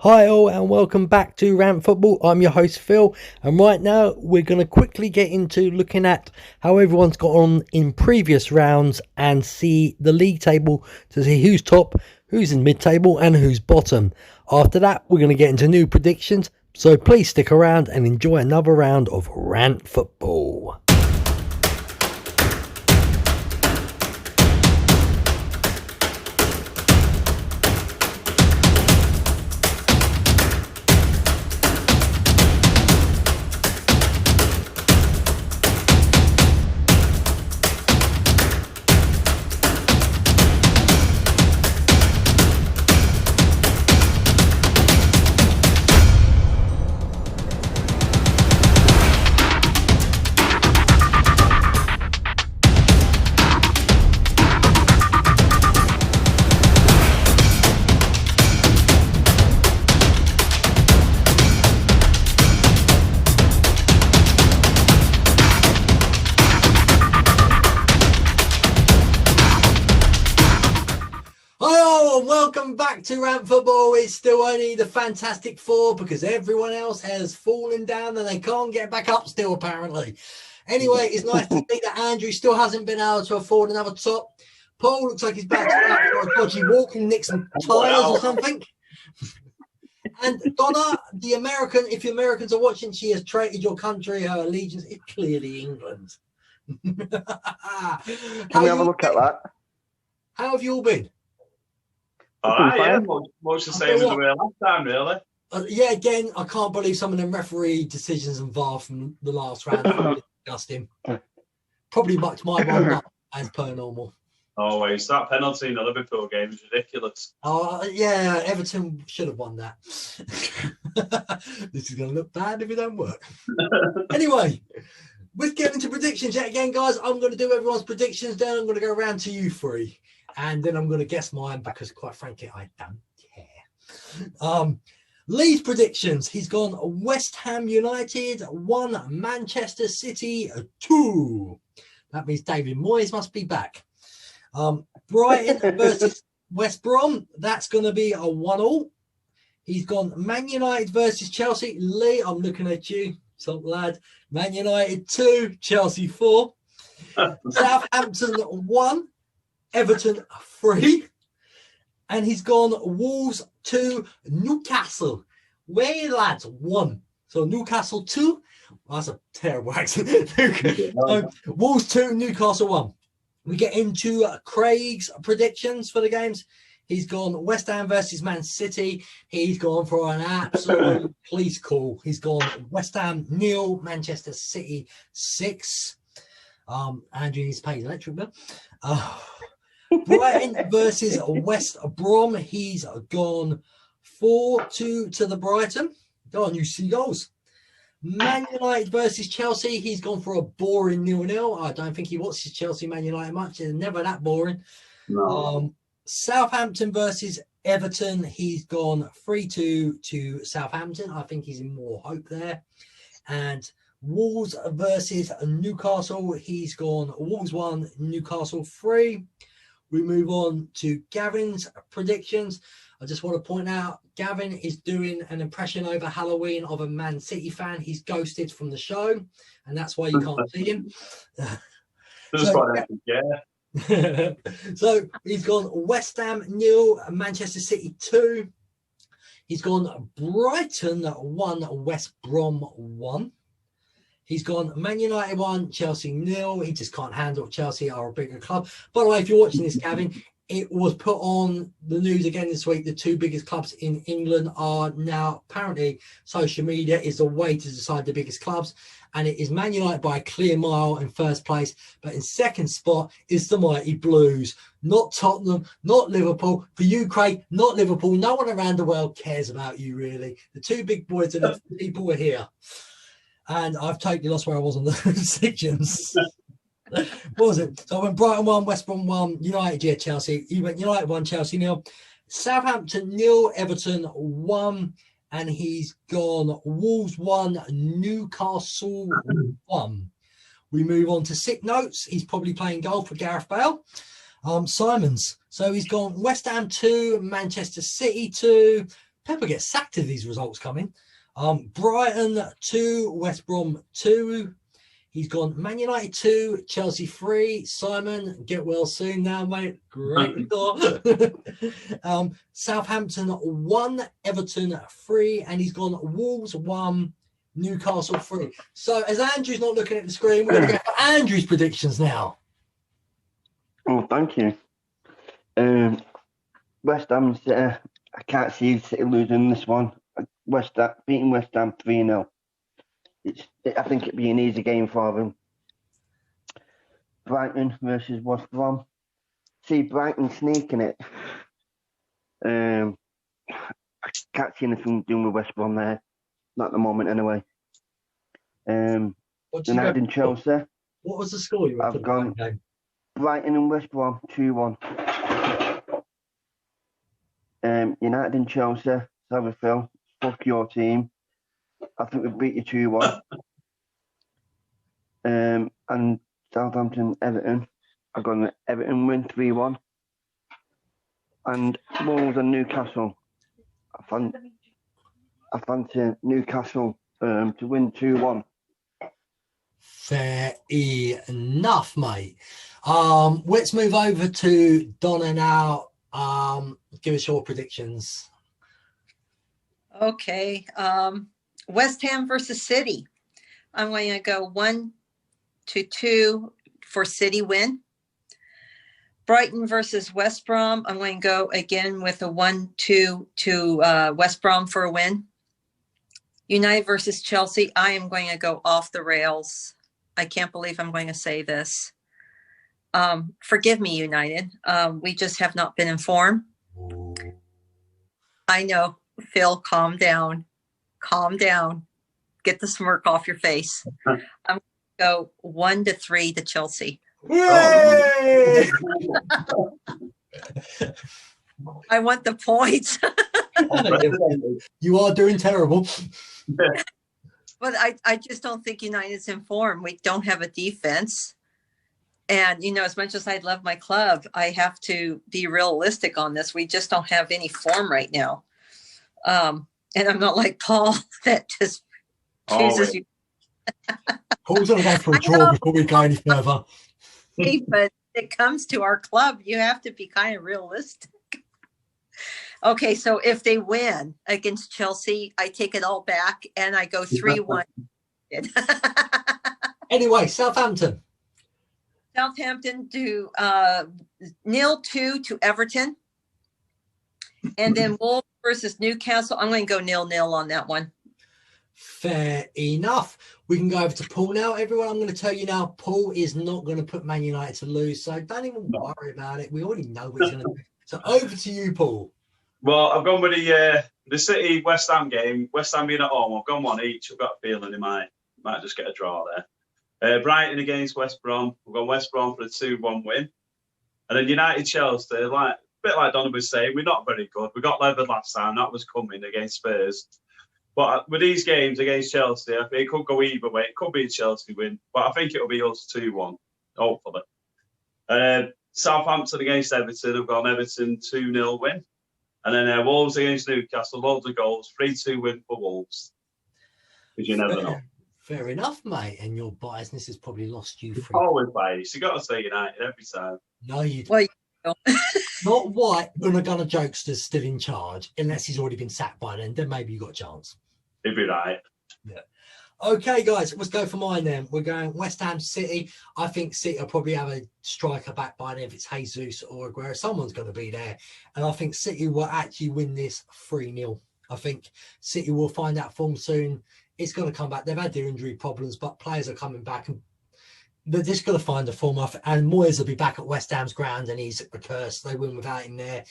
Hi all and welcome back to Rant Football. I'm your host Phil, and right now we're going to quickly get into looking at how everyone's got on in previous rounds and see the league table to see who's top, who's in mid-table and who's bottom. After that we're going to get into new predictions, so please stick around and enjoy another round of Rant Football. Welcome back to Rant Football. It's still only the Fantastic Four because everyone else has fallen down and they can't get back up still, apparently. Anyway, it's nice to see that Andrew still hasn't been able to afford another top. Paul looks like he's about to go out for a dodgy walk and nick some tyres or something. And Donna, the American, if the Americans are watching, she has traded your country. Her allegiance is clearly England. Can we have a look at that? How have you all been? Yeah, much the same as we were last time, really. Yeah, again, I can't believe some of them referee decisions and VAR from the last round. Disgusting. Probably mucked my one up as per normal. Always. That penalty in the Liverpool game is ridiculous. Yeah, Everton should have won that. This is going to look bad if it don't work. Anyway, let's get into predictions yet again, guys. I'm going to do everyone's predictions, then I'm going to go around to you three. And then I'm going to guess mine because, quite frankly, I don't care. Leeds predictions. He's gone West Ham United 1, Manchester City 2. That means David Moyes must be back. Brighton versus West Brom. That's going to be a 1-1. He's gone Man United versus Chelsea. Lee, I'm looking at you, top lad. Man United 2, Chelsea 4. Southampton 1. Everton 3, and he's gone Wolves 2, Newcastle. Way lads 1. So Newcastle 2. That's a terrible accent. Wolves 2, Newcastle 1. We get into Craig's predictions for the games. He's gone West Ham versus Man City. He's gone for an absolute police call. He's gone West Ham 0, Manchester City 6. Andrew needs to pay his electric bill. Brighton versus West Brom. He's gone 4-2 to the Brighton. Go on, you Seagulls. Man United versus Chelsea. He's gone for a boring 0-0. I don't think he watches Chelsea Man United much. It's never that boring. No. Southampton versus Everton. He's gone 3-2 to Southampton. I think he's in more hope there. And Wolves versus Newcastle. He's gone Wolves 1, Newcastle 3. We move on to Gavin's predictions. I just want to point out, Gavin is doing an impression over Halloween of a Man City fan. He's ghosted from the show, and that's why you can't see him. So he's gone West Ham 0, Manchester City 2. He's gone Brighton 1, West Brom 1. He's gone Man United 1, Chelsea 0. He just can't handle Chelsea are a bigger club. By the way, if you're watching this, Gavin, it was put on the news again this week. The two biggest clubs in England are now, apparently, social media is the way to decide the biggest clubs. And it is Man United by a clear mile in first place. But in second spot is the mighty Blues. Not Tottenham, not Liverpool. For you, Craig, not Liverpool. No one around the world cares about you, really. The two big boys and the people were here. And I've totally lost where I was on the sections. What was it? So I went Brighton 1, West Brom 1, United, yeah, Chelsea. You went United 1, Chelsea 0. Southampton 0, Everton 1. And he's gone Wolves 1, Newcastle 1. We move on to sick notes. He's probably playing golf with Gareth Bale. Simons. So he's gone West Ham 2, Manchester City 2, Pepper gets sacked if these results come in. Brighton 2, West Brom 2. He's gone Man United 2, Chelsea 3. Simon, get well soon now, mate. Great. Southampton 1, Everton 3, and he's gone Wolves 1, Newcastle 3. So as Andrew's not looking at the screen, we're going to go for Andrew's predictions now. Oh, thank you. West Ham, I can't see City losing this one. Beating West Ham 3-0. I think it'd be an easy game for them. Brighton versus West Brom. See Brighton sneaking it. I can't see anything doing with West Brom there. Not at the moment, anyway. United and Chelsea. What was the score you were I've gone Brighton and West Brom 2-1. United and Chelsea. Sorry, Phil. Fuck your team. I think we beat you 2-1. And Southampton, Everton. I've got an Everton win 3-1. And Wolves and Newcastle. I fancy Newcastle to win 2-1. Fair enough, mate. Let's move over to Donna now. Give us your predictions. Okay. West Ham versus City. I'm going to go 1-2 for City win. Brighton versus West Brom. I'm going to go again with a 1-2 to West Brom for a win. United versus Chelsea. I am going to go off the rails. I can't believe I'm going to say this. Forgive me, United. We just have not been informed. I know. Phil, calm down. Calm down. Get the smirk off your face. I'm going to go 1-3 to Chelsea. Yay! I want the points. You are doing terrible. But I just don't think United's in form. We don't have a defense. And, as much as I love my club, I have to be realistic on this. We just don't have any form right now. And I'm not like Paul that just chooses you. Paul's going to go for a draw before we go any further. Hey, but it comes to our club, you have to be kind of realistic. Okay, so if they win against Chelsea, I take it all back and I go 3-1. Anyway, Southampton. Southampton do 0-2 to Everton. And then Wolves versus Newcastle. I'm going to go 0-0 on that one. Fair enough. We can go over to Paul now. Everyone, I'm going to tell you now, Paul is not going to put Man United to lose, so don't even worry about it. We already know what he's going to do. So over to you, Paul. Well, I've gone with the City West Ham game. West Ham being at home, I've gone one each. I've got a feeling they might just get a draw there. Brighton against West Brom. We've gone West Brom for a 2-1 win. And then United Chelsea, a bit like Donald was saying, we're not very good. We got levered last time. That was coming against Spurs. But with these games against Chelsea, I think it could go either way. It could be a Chelsea win, but I think it'll be us 2-1, hopefully. Southampton against Everton, I've gone Everton 2-0 win. And then Wolves against Newcastle, loads of goals, 3-2 win for Wolves. Because you never know. Fair enough, mate. And your biasness has probably lost you. Always biased. You've got to say United every time. No, you don't. Well, you don't. Not White, Gunnar Jokester's still in charge, unless he's already been sacked by then maybe you got a chance. He'd be right. Yeah. Okay, guys, let's go for mine then. We're going West Ham City. I think City will probably have a striker back by then if it's Jesus or Aguero. Someone's going to be there. And I think City will actually win this 3-0. I think City will find that form soon. It's going to come back. They've had their injury problems, but players are coming back and they're just going to find the form off. And Moyes will be back at West Ham's ground and he's a curse. They win without him there.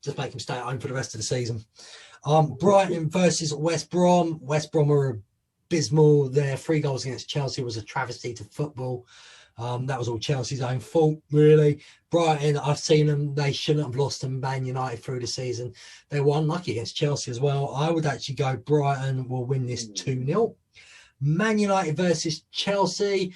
Just make him stay at home for the rest of the season. Brighton versus West Brom. West Brom are abysmal. Their 3 goals against Chelsea was a travesty to football. That was all Chelsea's own fault, really. Brighton, I've seen them. They shouldn't have lost to Man United through the season. They were unlucky against Chelsea as well. I would actually go Brighton will win this 2-0. Man United versus Chelsea.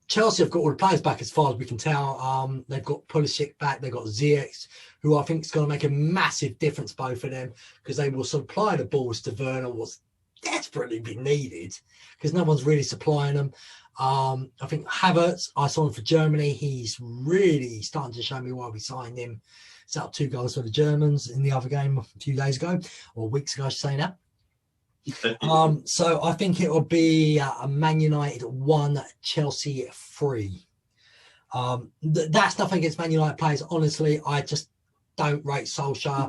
Chelsea have got all the players back as far as we can tell. They've got Pulisic back. They've got Ziyech, who I think is going to make a massive difference, both of them, because they will supply the balls to Werner, what's desperately been needed, because no one's really supplying them. I think Havertz, I saw him for Germany. He's really starting to show me why we signed him. Set up 2 goals for the Germans in the other game a few days ago, or weeks ago, I should say now. So I think it will be a Man United 1, Chelsea 3. That's nothing against Man United players. Honestly, I just don't rate Solskjaer.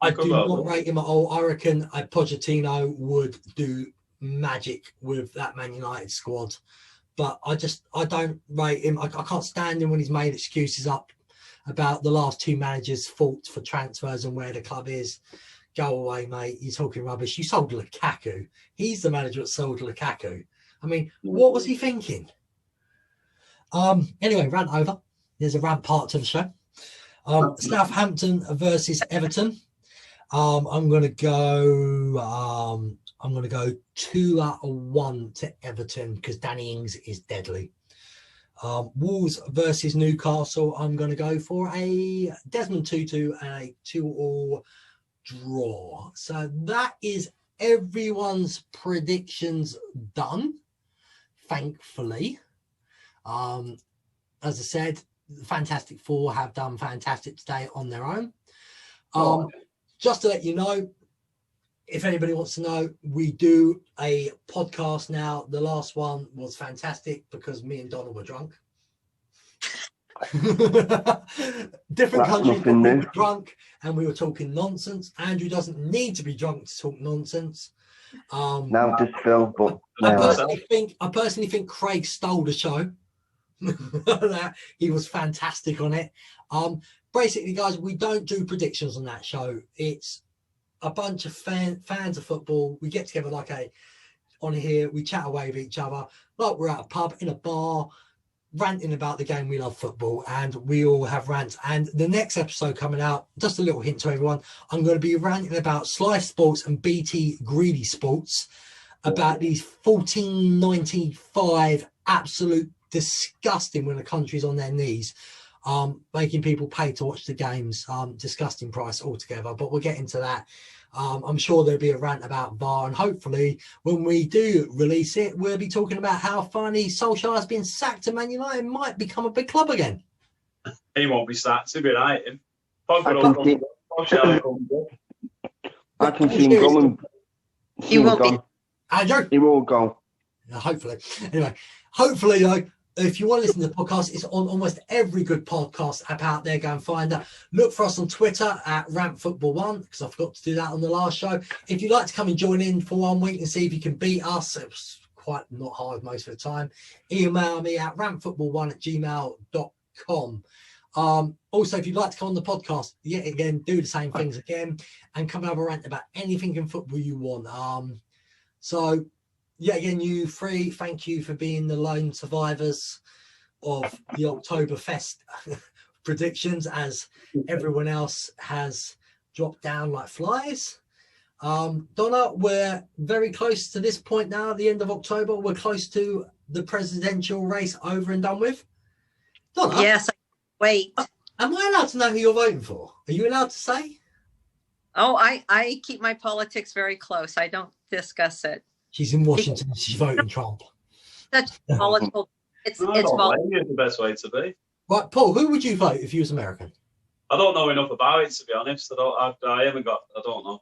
I do not rate him at all. I reckon Pochettino would do magic with that Man United squad. But I don't rate him. I can't stand him when he's made excuses up about the last 2 managers' faults for transfers and where the club is. Go away, mate. You're talking rubbish. You sold Lukaku. He's the manager that sold Lukaku. I mean, what was he thinking? Anyway, rant over. There's a rant part to the show. Southampton versus Everton. I'm gonna go 2-1 to Everton because Danny Ings is deadly. Wolves versus Newcastle. I'm gonna go for a Desmond Tutu and a 2-2 draw. So that is everyone's predictions done, thankfully. As I said, the Fantastic Four have done fantastic today on their own. Just to let you know, if anybody wants to know, we do a podcast now. The last one was fantastic because me and Donald were drunk. Different countries, but we were drunk and we were talking nonsense. Andrew doesn't need to be drunk to talk nonsense. Now just Phill, but I personally think Craig stole the show. He was fantastic on it. Basically, guys, we don't do predictions on that show. It's a bunch of fans of football. We get together on here, we chat away with each other like we're at a pub, in a bar, ranting about the game. We love football and we all have rants. And the next episode coming out, just a little hint to everyone, I'm going to be ranting about Sly Sports and BT Greedy Sports, about these 14.95 absolute disgusting when the country's on their knees, making people pay to watch the games. Disgusting price altogether, but we'll get into that. I'm sure there'll be a rant about VAR, and hopefully when we do release it, we'll be talking about how funny Solskjaer has been sacked and Man United might become a big club again. He won't be sacked, he'll be right. I can see him going. He won't be. Andrew? He will go. Hopefully. Anyway, hopefully, though, if you want to listen to the podcast, it's on almost every good podcast app out there. Go and find that. Look for us on Twitter at RantFootball1, because I forgot to do that on the last show. If you'd like to come and join in for 1 week and see if you can beat us, it was quite not hard most of the time. Email me at rantfootball1@gmail.com. Also, if you'd like to come on the podcast, yet again, do the same things again and come have a rant about anything in football you want. So, yeah, again, you three, thank you for being the lone survivors of the Oktoberfest predictions, as everyone else has dropped down like flies. Donna, we're very close to this point now, at the end of October. We're close to the presidential race over and done with. Donna? Yes, wait. Am I allowed to know who you're voting for? Are you allowed to say? Oh, I keep my politics very close. I don't discuss it. She's in Washington. She's voting Trump. Such volatile. It's volatile. The best way to be. Right, Paul, who would you vote if you was American? I don't know enough about it, to be honest. I don't know.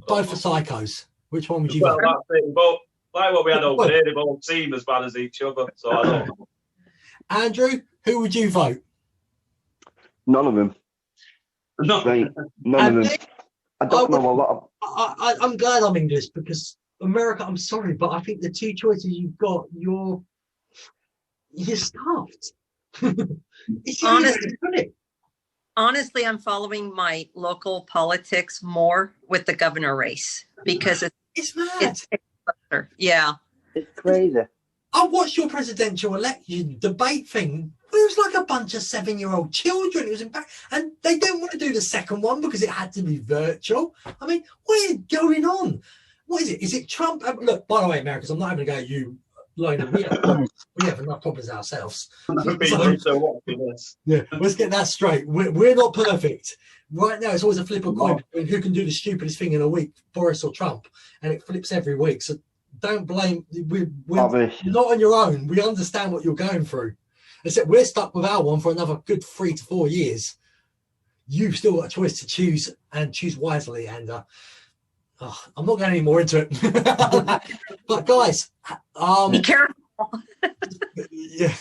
Both are psychos. Which one would you vote? That's it. But like what we had over here, they both seem as bad as each other. So I don't know. Andrew, who would you vote? None of them. No. Right, none of them. I don't know a lot of. I'm glad I'm English, because America, I'm sorry, but I think the two choices you've got, you're stuffed. Honestly, I'm following my local politics more with the governor race because it's mad. Yeah. It's crazy. I watched your presidential election debate thing. It was like a bunch of 7-year-old children. It was and they didn't want to do the second one because it had to be virtual. I mean, what is going on? What is it? Is it Trump? Look, by the way, Americans, I'm not having a go at you Like, we have enough problems ourselves. Yeah, let's get that straight. We're not perfect. Right now, it's always a flip of coin between who can do the stupidest thing in a week, Boris or Trump, and it flips every week. So don't blame. You're not on your own. We understand what you're going through. Except we're stuck with our one for another good 3 to 4 years. You've still got a choice to choose and choose wisely. And I'm not going any more into it. But guys, be careful. Yeah,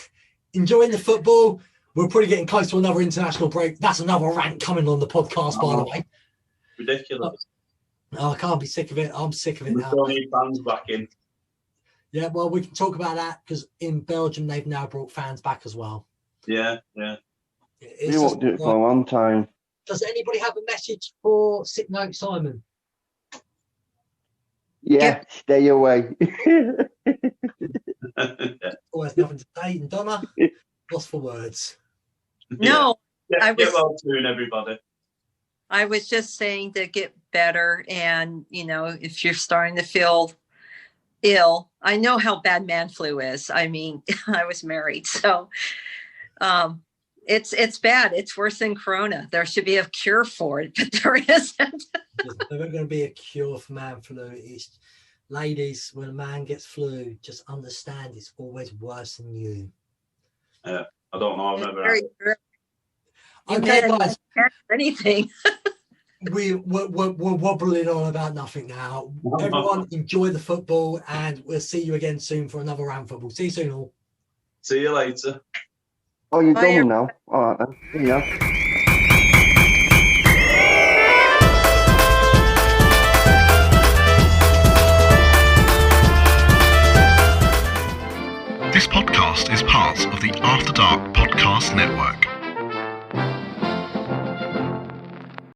enjoying the football. We're probably getting close to another international break. That's another rant coming on the podcast, by the way. Ridiculous. I can't be sick of it. I'm sick of it now. We don't need fans back in. Yeah, well, we can talk about that because in Belgium they've now brought fans back as well. Yeah. We won't do it for a long time. Does anybody have a message for Sick Note Simon? Yeah, stay away. Always nothing to say. And Donna, lost for words. No, get well soon, everybody. I was just saying to get better, and if you're starting to feel ill, I know how bad man flu is. I mean, I was married, so it's bad. It's worse than corona. There should be a cure for it, but there isn't. There's never going to be a cure for man flu. It's, ladies, when a man gets flu, just understand it's always worse than you. Yeah, I don't know. I've never. Okay, guys. Anything. We're wobbling on about nothing now. Everyone, enjoy the football, and we'll see you again soon for another round football. See you soon, all. See you later. Oh, you're done now? All right, then. See ya. This podcast is part of the After Dark Podcast Network.